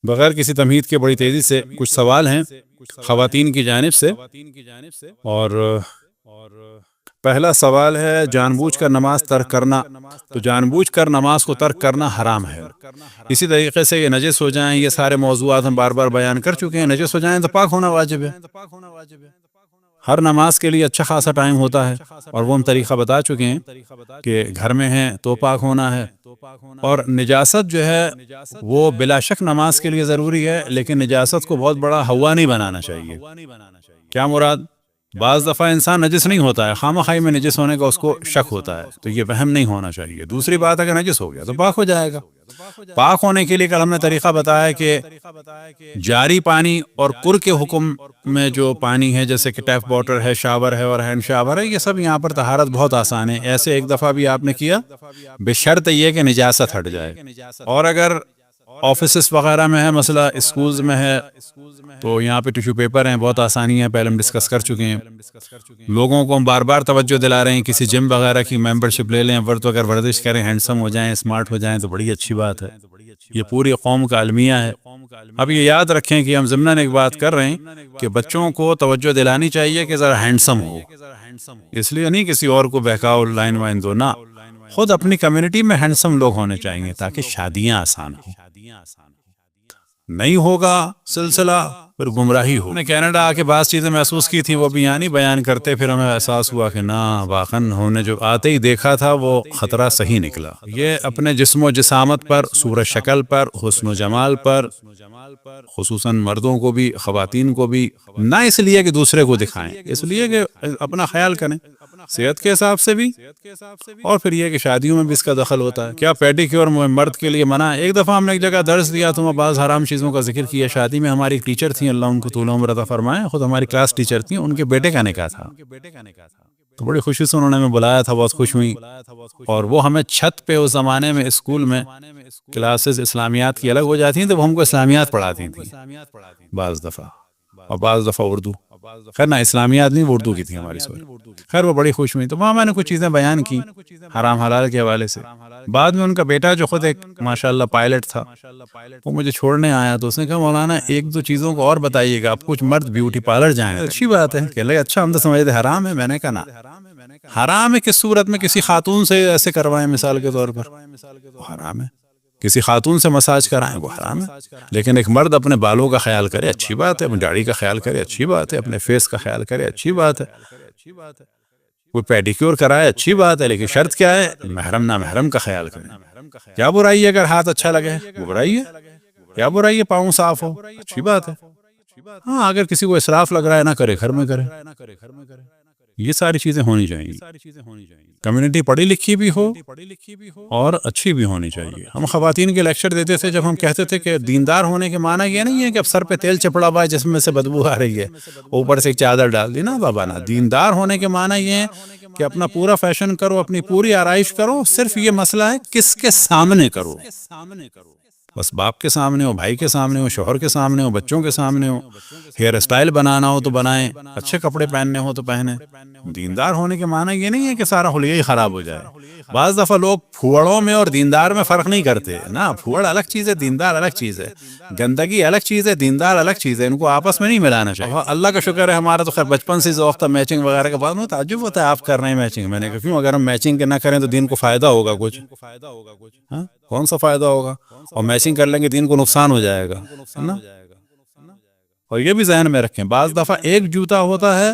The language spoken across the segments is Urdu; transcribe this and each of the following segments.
بغیر کسی تمہید کے بڑی تیزی سے کچھ سوال ہیں خواتین کی جانب سے، اور پہلا سوال ہے جان بوجھ کر نماز ترک کرنا. تو جان بوجھ کر نماز کو ترک کرنا حرام ہے. اسی طریقے سے یہ نجس ہو جائیں، یہ سارے موضوعات ہم بار بار بیان کر چکے ہیں. نجس ہو جائیں تو پاک ہونا واجب ہے. ہر نماز کے لیے اچھا خاصا ٹائم ہوتا ہے، اور وہ ہم طریقہ بتا چکے ہیں کہ گھر میں ہیں تو پاک ہونا ہے. اور نجاست جو ہے وہ بلا شک نماز کے لیے ضروری ہے، لیکن نجاست کو بہت بڑا ہوا نہیں بنانا چاہیے. کیا مراد؟ بعض دفعہ انسان نجس نہیں ہوتا ہے، خواہ مخواہ میں نجس ہونے کا اس کو شک ہوتا ہے، تو یہ وہم نہیں ہونا چاہیے. دوسری بات، اگر نجس ہو گیا تو پاک ہو جائے گا. پاک ہونے کے لیے کل ہم نے طریقہ بتایا کہ جاری پانی اور کُر کے حکم میں جو پانی ہے، جیسے کہ ٹیپ واٹر ہے، شاور ہے اور ہینڈ شاور ہے، یہ سب یہاں پر طہارت بہت آسان ہے. ایسے ایک دفعہ بھی آپ نے کیا بشرط یہ کہ نجاست ہٹ جائے. اور اگر آفیسز وغیرہ میں ہے مسئلہ، اسکولز میں ہے، تو یہاں پہ ٹیشو پیپر ہیں، بہت آسانی ہے، پہلے ہم ڈسکس کر چکے ہیں. لوگوں کو ہم بار بار توجہ دلا رہے ہیں، کسی جم وغیرہ کی ممبرشپ لے لیں، اگر ورزش کریں، ہینڈسم ہو جائیں، اسمارٹ ہو جائیں تو بڑی اچھی بات ہے. یہ پوری قوم کا المیہ ہے. اب یہ یاد رکھیں کہ ہم ضمناً ایک بات کر رہے ہیں کہ بچوں کو توجہ دلانی چاہیے کہ ذرا ہینڈسم ہو. اس لیے نہیں کسی اور کو بہکاؤ، لائن وائن دو، نہ، خود اپنی کمیونٹی میں ہینڈسم لوگ ہونے چاہیے تاکہ شادیاں آسان ہوں. نہیں ہوگا سلسلہ پھر گمراہی ہو. میں نے کینیڈا آ کے بعض چیزیں محسوس کی تھی، وہ بھی یہاں نہیں بیان کرتے، پھر ہمیں احساس ہوا کہ نہ، واقعاً ہم نے جو آتے ہی دیکھا تھا وہ خطرہ صحیح نکلا. یہ اپنے جسم و جسامت پر، صورت شکل پر، حسن و جمال پر، خصوصاً مردوں کو بھی خواتین کو بھی، نہ اس لیے کہ دوسرے کو دکھائیں، اس لیے کہ اپنا خیال کریں صحت کے حساب سے بھی، اور پھر یہ کہ شادیوں میں بھی اس کا دخل ہوتا ہے. کیا پیڈیکیور مرد کے لیے منع ہے؟ ایک دفعہ ہم نے ایک جگہ درس دیا تو میں بعض حرام چیزوں کا ذکر کیا. شادی میں ہماری ایک ٹیچر تھیں، اللہ ان کو طول عمر عطا فرمائے، خود ہماری کلاس ٹیچر تھیں، ان کے بیٹے کا نکاح تھا، تو بڑی خوشی سے انہوں نے ہمیں بلایا تھا، بہت خوش ہوئی. اور وہ ہمیں چھت پہ، اس زمانے میں اسکول میں کلاسز اسلامیات کی الگ ہو جاتی ہیں تو وہ ہم کو اسلامیات پڑھاتی تھیں بعض دفعہ، اور بعض دفعہ اردو. خیر نہ، اسلامیات نہیں، اردو کی تھی ہماری سوری. خیر وہ بڑی خوش ہوئی، تو وہاں میں نے کچھ چیزیں بیان کی حرام حلال کے حوالے سے. بعد میں ان کا بیٹا جو خود ایک ماشاءاللہ پائلٹ تھا، وہ مجھے چھوڑنے آیا تو اس نے کہا مولانا ایک دو چیزوں کو اور بتائیے گا، آپ کچھ مرد بیوٹی پارلر جائیں. اچھی بات ہے کہ لگے، اچھا ہم تو سمجھتے حرام ہے. میں نے کہا نا، حرام ہے کس صورت میں؟ کسی خاتون سے ایسے کروائیں مثال کے طور پر، وہ حرام ہے. کسی خاتون سے مساج کرائیں، وہ حرام ہے. لیکن ایک مرد اپنے بالوں کا خیال کرے، اچھی بات ہے. اپنی داڑھی کا خیال کرے، اچھی بات ہے. اپنے فیس کا خیال کرے، اچھی بات ہے. کوئی پیڈیکیور کرائے، اچھی بات ہے، لیکن شرط کیا ہے؟ محرم نہ محرم کا خیال کریں. کیا برائی ہے اگر ہاتھ اچھا لگے؟ وہ برائی ہے. کیا برائی ہے پاؤں صاف ہو؟ اچھی بات ہے. ہاں، اگر کسی کو اسراف لگ رہا ہے، نہ کرے، گھر میں کرے. یہ ساری چیزیں ہونی چاہیے. کمیونٹی پڑھی لکھی بھی ہو اور اچھی بھی ہونی چاہیے. ہم خواتین کے لیکچر دیتے تھے جب ہم کہتے تھے کہ دیندار ہونے کے معنی یہ نہیں ہے کہ اب سر پہ تیل چپڑا ہوا ہے جس میں سے بدبو آ رہی ہے، اوپر سے ایک چادر ڈال دی. نا بابا، نا، دیندار ہونے کے معنی یہ ہے کہ اپنا پورا فیشن کرو، اپنی پوری آرائش کرو. صرف یہ مسئلہ ہے کس کے سامنے کرو. بس باپ کے سامنے ہو، بھائی کے سامنے ہو، شوہر کے سامنے ہو، بچوں کے سامنے ہو. ہیئر اسٹائل بنانا ہو تو بنائیں، اچھے کپڑے پہننے ہو تو پہنیں. دیندار ہونے کے معنی یہ نہیں ہے کہ سارا حلیہ ہی خراب ہو جائے. بعض دفعہ لوگ پھوڑوں میں اور دیندار میں فرق نہیں کرتے. نا، پھوڑ الگ چیز ہے، دیندار الگ چیز ہے. گندگی الگ چیز ہے، دیندار الگ چیز ہے. ان کو آپس میں نہیں ملانا چاہیے. اللہ کا شکر ہے ہمارا تو خیر بچپن سے ذوق تھا میچنگ وغیرہ کا. بعد میں تعجب ہوتا ہے آپ کر رہے ہیں میچنگ. میں نے کہا کیوں؟ اگر ہم میچنگ نہ کریں تو دین کو فائدہ ہوگا کچھ؟ ہاں، کون سا فائدہ ہوگا؟ اور میچنگ کر لیں گے دین کو نقصان ہو جائے گا نا. اور یہ بھی ذہن میں رکھیں، بعض دفعہ ایک جوتا ہوتا ہے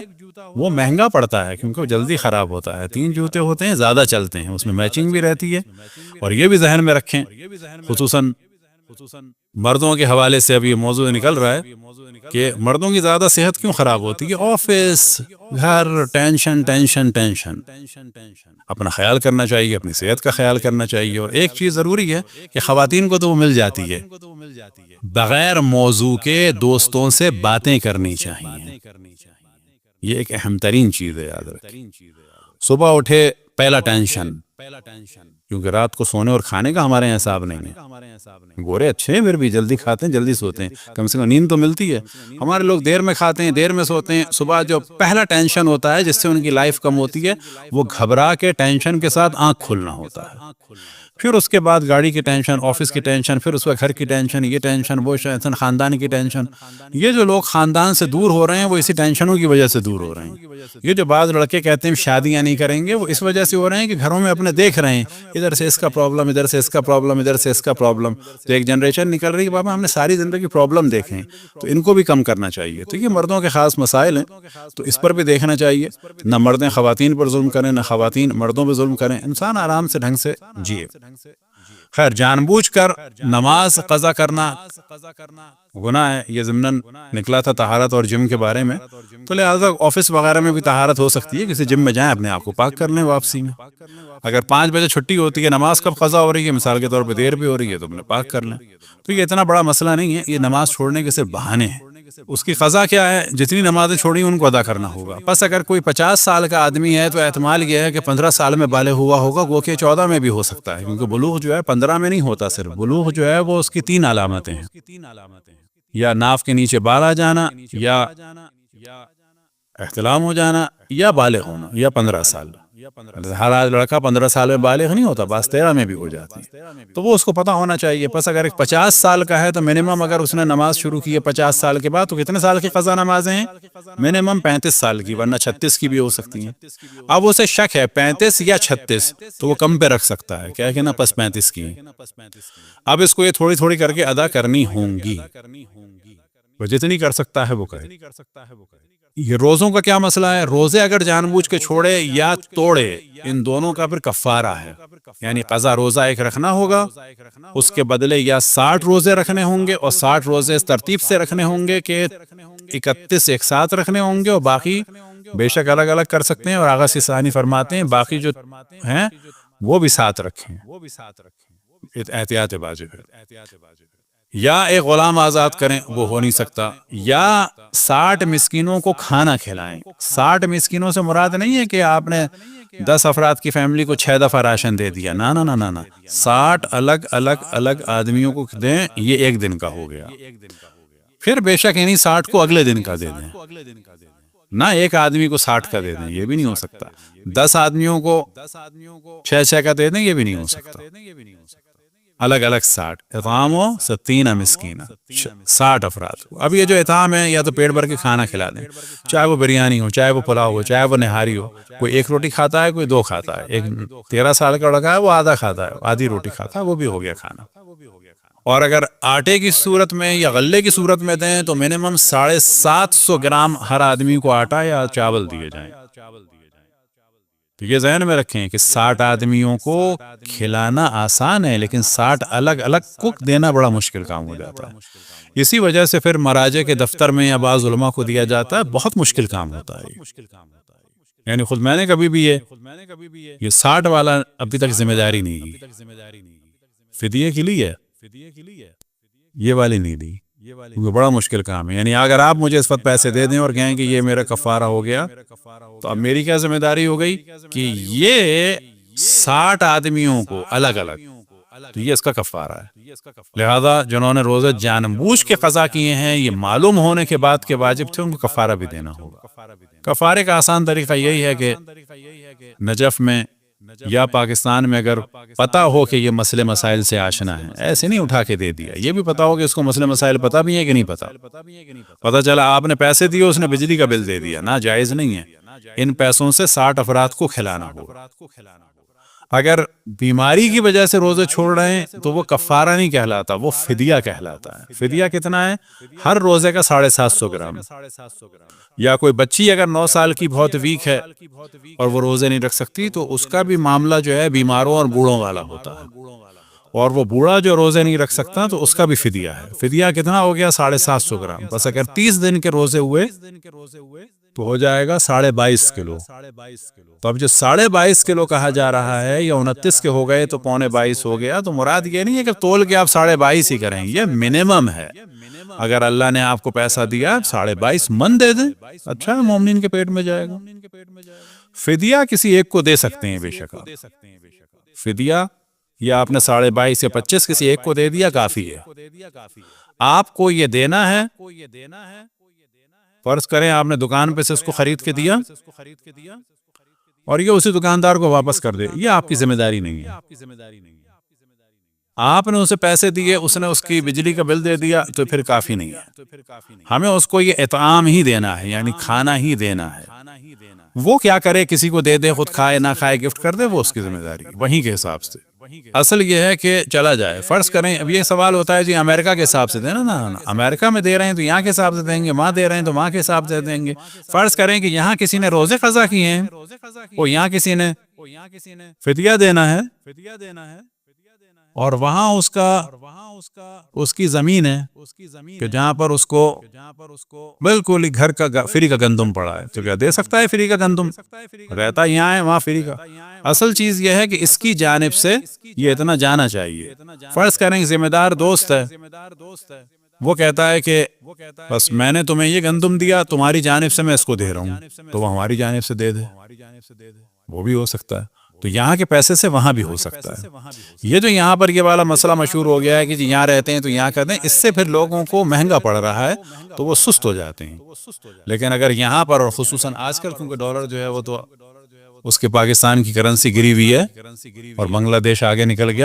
وہ مہنگا پڑتا ہے کیونکہ وہ جلدی خراب ہوتا ہے. 3 جوتے ہوتے ہیں زیادہ چلتے ہیں، اس میں میچنگ بھی رہتی ہے. اور یہ بھی ذہن میں رکھیں، خصوصاً مردوں کے حوالے سے اب یہ موضوع نکل رہا ہے کہ مردوں کی زیادہ صحت کیوں خراب ہوتی ہے؟ آفس، گھر، ٹینشن ٹینشن ٹینشن. اپنا خیال کرنا چاہیے، اپنی صحت کا خیال کرنا چاہیے. اور ایک چیز ضروری ہے کہ خواتین کو تو وہ مل جاتی ہے، بغیر موضوع کے دوستوں سے باتیں کرنی چاہیے. یہ ایک اہم ترین چیز ہے، یاد رکھیں. صبح اٹھے پہلا ٹینشن کیونکہ رات کو سونے اور کھانے کا ہمارے یہاں حساب نہیں ہے. گورے اچھے ہیں پھر بھی جلدی کھاتے ہیں جلدی سوتے ہیں، کم سے کم نیند تو ملتی ہے. ہمارے لوگ دیر میں کھاتے ہیں دیر میں سوتے ہیں. صبح جو پہلا ٹینشن ہوتا ہے جس سے ان کی لائف کم ہوتی ہے وہ گھبرا کے ٹینشن کے ساتھ آنکھ کھولنا ہوتا ہے. پھر اس کے بعد گاڑی کی ٹینشن، آفس کی ٹینشن، پھر اس وقت گھر کی ٹینشن، یہ ٹینشن وہ ٹینشن، خاندان کی ٹینشن. یہ جو لوگ خاندان سے دور ہو رہے ہیں وہ اسی ٹینشنوں کی وجہ سے دور ہو رہے ہیں. یہ جو بعض لڑکے کہتے ہیں شادیاں نہیں کریں گے وہ اس وجہ سے ہو رہے ہیں کہ گھروں میں اپنے دیکھ رہے ہیں ادھر سے اس کا پرابلم، ادھر سے اس کا پرابلم، ادھر سے اس کا پرابلم. تو ایک جنریشن نکل رہی ہے بابا ہم نے ساری زندگی پرابلم دیکھے ہیں تو ان کو بھی کم کرنا چاہیے. تو یہ مردوں کے خاص مسائل ہیں تو اس پر بھی دیکھنا چاہیے. نہ مردیں خواتین پر ظلم کریں نہ خواتین مردوں پہ ظلم کریں، انسان آرام سے ڈھنگ سے جیے. خیر جان بوجھ کر نماز قضا کرنا گناہ ہے. یہ ضمناً نکلا تھا طہارت اور جم کے بارے میں، تو لہٰذا آفس وغیرہ میں بھی طہارت ہو سکتی ہے. کسی جم میں جائیں اپنے آپ کو پاک کر لیں واپسی میں. اگر 5 بجے چھٹی ہوتی ہے نماز کب قضا ہو رہی ہے مثال کے طور پہ دیر بھی ہو رہی ہے تو اپنے پاک کر لیں. تو یہ اتنا بڑا مسئلہ نہیں ہے. یہ نماز چھوڑنے کے صرف بہانے ہیں. اس کی قضا کیا ہے؟ جتنی نمازیں چھوڑی ان کو ادا کرنا ہوگا. بس اگر کوئی 50 سال کا آدمی ہے تو احتمال یہ ہے کہ 15 سال میں بالغ ہوا ہوگا، وہ کہ 14 میں بھی ہو سکتا ہے، کیونکہ بلوغ جو ہے 15 میں نہیں ہوتا. صرف بلوغ جو ہے وہ اس کی 3 علامتیں ہیں، یا ناف کے نیچے بال آ جانا، یا احتلام ہو جانا، یا بالغ ہونا، یا 15 سال. ہر آج لڑکا 15 سال میں بالغ نہیں ہوتا، بعض 13 میں بھی ہو جاتی ہے. تو وہ اس کو پتا ہونا چاہیے. پس اگر ایک 50 سال کا ہے تو منیمم اگر اس نے نماز شروع کی ہے 50 سال کے بعد تو کتنے سال کی قضا نمازیں ہیں؟ منیمم 35 سال کی، ورنہ 36 کی بھی ہو سکتی ہیں. اب اسے شک ہے 35 یا 36 تو وہ کم پہ رکھ سکتا ہے، کیا کہ نا پس 35 کی. اب اس کو یہ تھوڑی تھوڑی کر کے ادا کرنی ہوں گی. وہ جتنی کر سکتا ہے وہ کرے. یہ روزوں کا کیا مسئلہ ہے؟ روزے اگر جان بوجھ کے چھوڑے یا توڑے ان دونوں کا پھر کفارہ ہے. یعنی قضا روزہ ایک رکھنا ہوگا، اس کے بدلے یا 60 روزے رکھنے ہوں گے، اور 60 روزے اس ترتیب سے رکھنے ہوں گے کہ 31 ایک ساتھ رکھنے ہوں گے، اور باقی بے شک الگ الگ کر سکتے ہیں. اور آغا سیسانی فرماتے ہیں باقی جو ہیں وہ بھی ساتھ رکھیں. احتیاط واجب ہے. یا ایک غلام آزاد کریں، وہ ہو نہیں سکتا. یا 60 مسکینوں کو کھانا کھلائیں. 60 مسکینوں سے مراد نہیں ہے کہ آپ نے 10 افراد کی فیملی کو 6 دفعہ راشن دے دیا. نہ نہ نہ نہ 60 الگ الگ الگ آدمیوں کو دیں. یہ ایک دن کا ہو گیا. پھر بے شک یعنی 60 کو اگلے دن کا دے دیں، نہ ایک آدمی کو 60 کا دے دیں، یہ بھی نہیں ہو سکتا. 10 آدمیوں کو 6 کا دے دیں، یہ بھی نہیں ہو سکتا. الگ الگ 60. اطعام و 60 مسکینہ، 60 افراد. اب یہ جو اطعام ہے یا تو پیٹ بھر کے کھانا کھلا دیں، چاہے وہ بریانی ہو، چاہے وہ پلاؤ ہو، چاہے وہ نہاری ہو. کوئی 1 روٹی کھاتا ہے، کوئی 2 کھاتا ہے. ایک 13 سال کا لڑکا ہے وہ آدھا کھاتا ہے، آدھی روٹی کھاتا ہے، وہ بھی ہو گیا کھانا. اور اگر آٹے کی صورت میں یا غلے کی صورت میں دیں تو منیمم 750 گرام ہر آدمی کو آٹا یا چاول دیے جائیں. تو یہ ذہن میں رکھیں کہ 60 آدمیوں کو کھلانا آسان ہے، لیکن 60 الگ الگ کوک دینا بڑا مشکل کام ہو جاتا ہے. اسی وجہ سے پھر مراجع کے دفتر میں یا بعض علماء کو دیا جاتا ہے. بہت مشکل کام ہوتا ہے. یعنی خود میں نے کبھی بھی یہ 60 والا ابھی تک ذمہ داری نہیں دی. فدیے کے لیے یہ والی نہیں دی، کیونکہ بڑا مشکل کام ہے. یعنی اگر آپ مجھے اس وقت پیسے دے دیں اور کہیں کہ یہ میرا کفارہ ہو گیا تو اب میری کیا ذمہ داری ہو گئی کہ یہ 60 آدمیوں کو الگ الگ، تو یہ اس کا کفارہ ہے. لہذا جنہوں نے روزے جان بوجھ کے قضا کیے ہیں، یہ معلوم ہونے کے بعد کے واجب تھے، ان کو کفارہ بھی دینا ہوگا. کفارے کا آسان طریقہ یہی ہے کہ نجف میں یا پاکستان میں اگر پتا ہو کہ یہ مسئلے مسائل سے آشنا ہے، ایسے نہیں اٹھا کے دے دیا. یہ بھی پتا ہو کہ اس کو مسئلے مسائل پتا بھی ہے کہ نہیں پتا. پتا چلا آپ نے پیسے دیے، اس نے بجلی کا بل دے دیا، نہ جائز نہیں ہے. ان پیسوں سے 60 افراد کو کھلانا ہوگا. اگر بیماری کی وجہ سے روزے چھوڑ رہے ہیں تو وہ کفارہ نہیں کہلاتا، وہ فدیہ کہلاتا ہے. فدیہ کتنا ہے؟ ہر روزے کا 750 گرام. یا کوئی بچی اگر 9 سال کی بہت ویک ہے اور وہ روزے نہیں رکھ سکتی تو اس کا بھی معاملہ جو ہے بیماروں اور بوڑھوں والا ہوتا ہے. اور وہ بوڑھا جو روزے نہیں رکھ سکتا تو اس کا بھی فدیہ ہے. فدیہ کتنا ہو گیا؟ 750 گرام. بس اگر 30 دن کے روزے ہوئے تو ہو جائے گا 22.5 کلو. تو اب جو 22.5 کلو کہا جا رہا ہے، یا 29 کے ہو گئے تو 22.25 ہو گیا. تو مراد یہ نہیں ہے کہ تول کے آپ 22.5 ہی کریں، یہ منیمم ہے. اگر اللہ نے آپ کو پیسہ دیا 22.5 من دے دیں، اچھا مومنین کے پیٹ میں جائے گا. فدیہ کسی ایک کو دے سکتے ہیں بے شک. فدیہ یا آپ نے 22.5 یا 25 کسی ایک کو دے دیا کافی ہے. آپ کو یہ دینا ہے. فرض کریں آپ نے دکان پہ سے اس کو خرید کے دیا اور یہ اسی دکاندار کو واپس کر دے, یہ آپ کی ذمہ داری نہیں ہے. آپ نے اسے پیسے دیے, اس نے اس کی بجلی کا بل دے دیا, تو پھر کافی نہیں ہے. ہمیں اس کو یہ اطعام ہی دینا ہے, یعنی کھانا ہی دینا ہے. وہ کیا کرے, کسی کو دے دے, خود کھائے نہ کھائے, گفٹ کر دے, وہ اس کی ذمہ داری وہیں کے حساب سے. اصل یہ ہے کہ چلا جائے. فرض کریں اب یہ سوال ہوتا ہے جی امریکہ کے حساب سے دینا, نا امریکہ میں دے رہے ہیں تو یہاں کے حساب سے دیں گے, وہاں دے رہے ہیں تو وہاں کے حساب سے دیں گے. فرض کریں کہ یہاں کسی نے روزے قضا کیے ہیں, وہ یہاں کسی نے فدیہ دینا ہے, اور وہاں اس کی زمین ہے کہ جہاں پر اس کو بالکل ہی گھر کا فری کا گندم پڑا ہے, تو کیا دے سکتا ہے فری کا گندم؟ رہتا یہاں ہے, وہاں فری کا. اصل چیز یہ ہے کہ اس کی جانب سے یہ اتنا جانا چاہیے. فرض کریں ذمہ دار دوست ہے, وہ کہتا ہے کہ بس میں نے تمہیں یہ گندم دیا, تمہاری جانب سے میں اس کو دے رہا ہوں, تو وہ ہماری جانب سے دے دے, وہ بھی ہو سکتا ہے. تو یہاں کے پیسے سے وہاں بھی ہو سکتا ہے. یہ جو یہاں پر یہ والا مسئلہ مشہور ہو گیا ہے کہ جی یہاں رہتے ہیں تو یہاں کرتے ہیں, اس سے پھر لوگوں کو مہنگا پڑ رہا ہے تو وہ سست ہو جاتے ہیں. لیکن اگر یہاں پر, اور خصوصاً آج کل کیونکہ ڈالر جو ہے وہ تو اس کے پاکستان کی کرنسی گری ہوئی ہے اور بنگلہ دیش آگے نکل گیا,